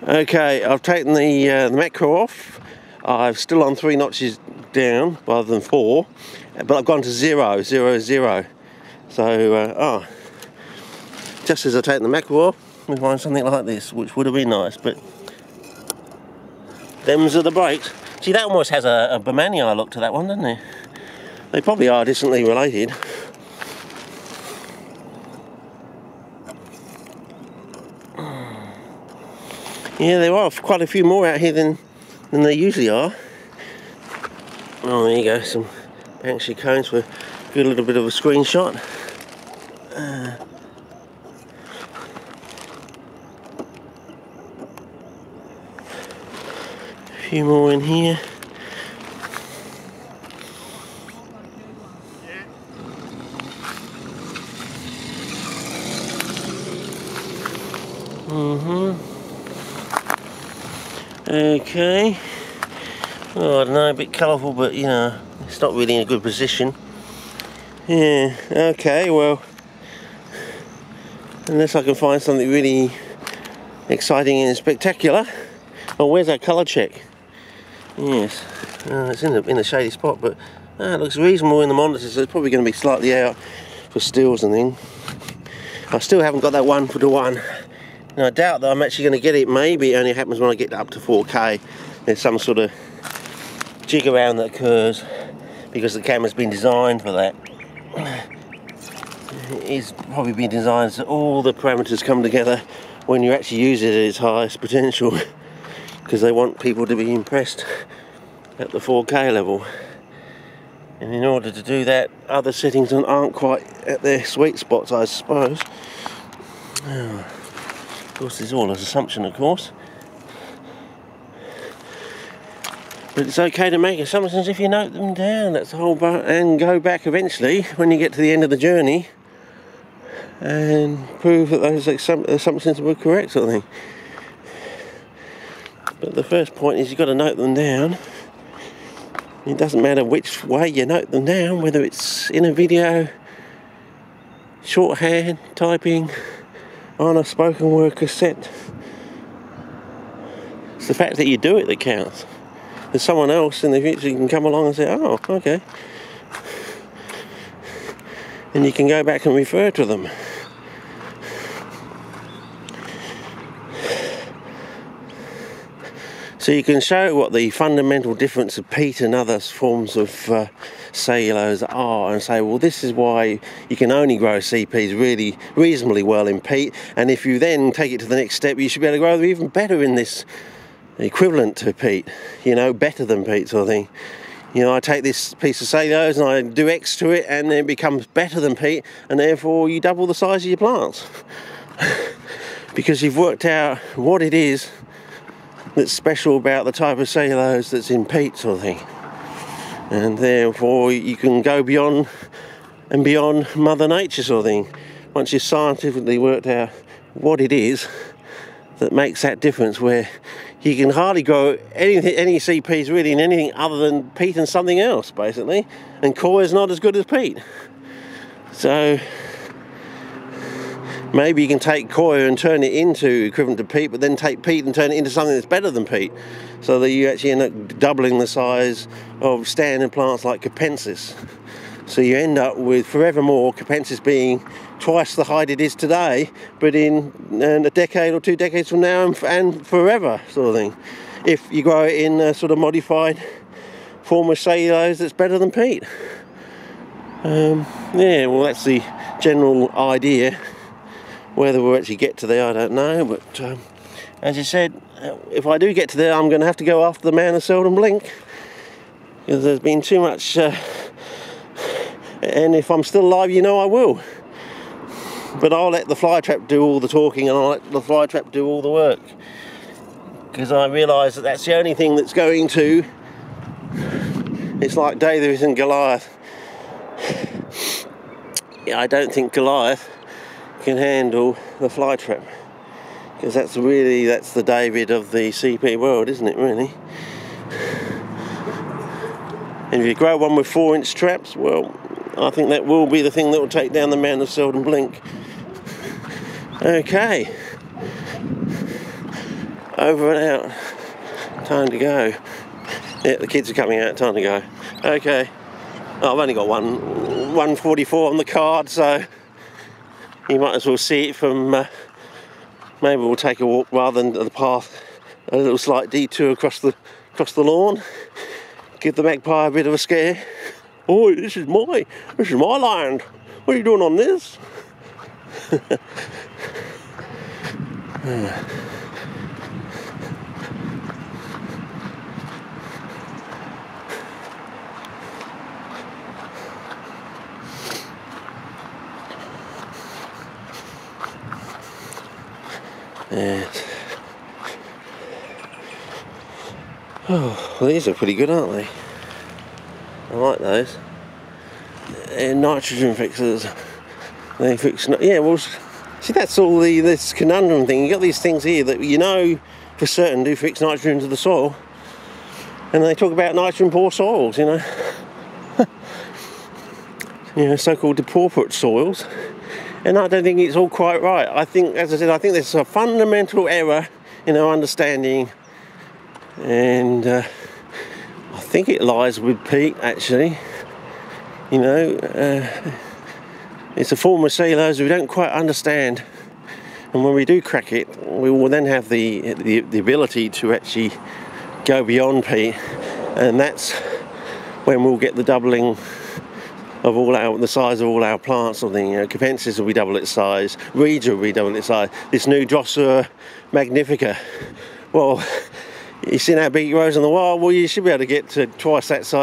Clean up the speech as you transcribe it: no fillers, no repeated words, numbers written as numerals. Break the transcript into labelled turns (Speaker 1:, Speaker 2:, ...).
Speaker 1: Okay, I've taken the macro off. I've still on 3 notches down rather than 4, but I've gone to 0, 0, 0. So, just as I take the macro off, we find something like this, which would have been nice, but them's are the brakes. See, that almost has a Bermani look to that one, doesn't it? They probably are distantly related. Yeah, there are quite a few more out here than they usually are. Oh, there you go, some Banksy cones for a good little bit of a screenshot. A few more in here. Okay. Oh, I don't know, a bit colourful, but you know, it's not really in a good position. Yeah, okay, well, unless I can find something really exciting and spectacular. Oh, where's that colour check? Yes, it's in a shady spot, but it looks reasonable in the monitor, so it's probably going to be slightly out for stills and things. I still haven't got that 1:1. And I doubt that I'm actually going to get it. Maybe it only happens when I get up to 4K. There's some sort of jig around that occurs because the camera's been designed for that. It's probably been designed so all the parameters come together when you actually use it at its highest potential, because they want people to be impressed at the 4K level. And in order to do that, other settings aren't quite at their sweet spots, I suppose. Of course, it's all an assumption, of course. But it's okay to make assumptions if you note them down. That's the whole part. And go back eventually when you get to the end of the journey and prove that those assumptions were correct, sort of thing. But the first point is you've got to note them down. It doesn't matter which way you note them down, whether it's in a video, shorthand, typing, on a spoken word cassette. It's the fact that you do it that counts. There's someone else in the future who can come along and say, oh, okay. And you can go back and refer to them. So you can show what the fundamental difference of peat and other forms of cellulose are, and say, well, this is why you can only grow CPs really reasonably well in peat, and if you then take it to the next step, you should be able to grow them even better in this equivalent to peat, you know, better than peat sort of thing. You know, I take this piece of cellulose and I do X to it, and then it becomes better than peat, and therefore you double the size of your plants. Because you've worked out what it is that's special about the type of cellulose that's in peat, sort of thing. And therefore you can go beyond and beyond Mother Nature, sort of thing. Once you've scientifically worked out what it is that makes that difference, where you can hardly grow any CPs really in anything other than peat and something else, basically. And coir is not as good as peat. So maybe you can take coir and turn it into equivalent to peat, but then take peat and turn it into something that's better than peat, so that you actually end up doubling the size of standard plants like capensis. So you end up with forevermore capensis being twice the height it is today, but in a decade or 2 decades from now and forever, sort of thing, if you grow it in a sort of modified form of cellulose that's better than peat. Yeah, well, that's the general idea. Whether we'll actually get to there, I don't know, but as I said, if I do get to there, I'm going to have to go after the man who seldom blink, because there's been too much, and if I'm still alive, you know I will. But I'll let the fly trap do all the talking, and I'll let the fly trap do all the work, because I realise that that's the only thing that's going to, it's like David and Goliath. Yeah, I don't think Goliath can handle the fly trap, because that's the David of the CP world, isn't it, really? And if you grow one with 4-inch traps, well, I think that will be the thing that will take down the man of seldom blink. Okay. over and out. Time to go. Yeah, the kids are coming out, time to go. Okay. Oh, I've only got 144 on the card, so you might as well see it from, maybe we'll take a walk rather than the path, a little slight detour across the lawn. Give the magpie a bit of a scare. Oh, this is my land. What are you doing on this? Yes. Oh, well, these are pretty good, aren't they? I like those. They're nitrogen fixers. They fix. Yeah, well, see, that's all this conundrum thing. You got these things here that you know for certain do fix nitrogen into the soil, and they talk about nitrogen poor soils. You know, so-called depauperate soils. And I don't think it's all quite right. I think, as I said, I think there's a fundamental error in our understanding, and I think it lies with peat, actually. You know, it's a form of cellulose we don't quite understand, and when we do crack it, we will then have the ability to actually go beyond peat, and that's when we'll get the doubling of the size of all our plants. Or thing, Capensis will be double its size, reeds will be double its size. This new Drosera magnifica, well, you seen how big it grows in the wild. Well, you should be able to get to twice that size.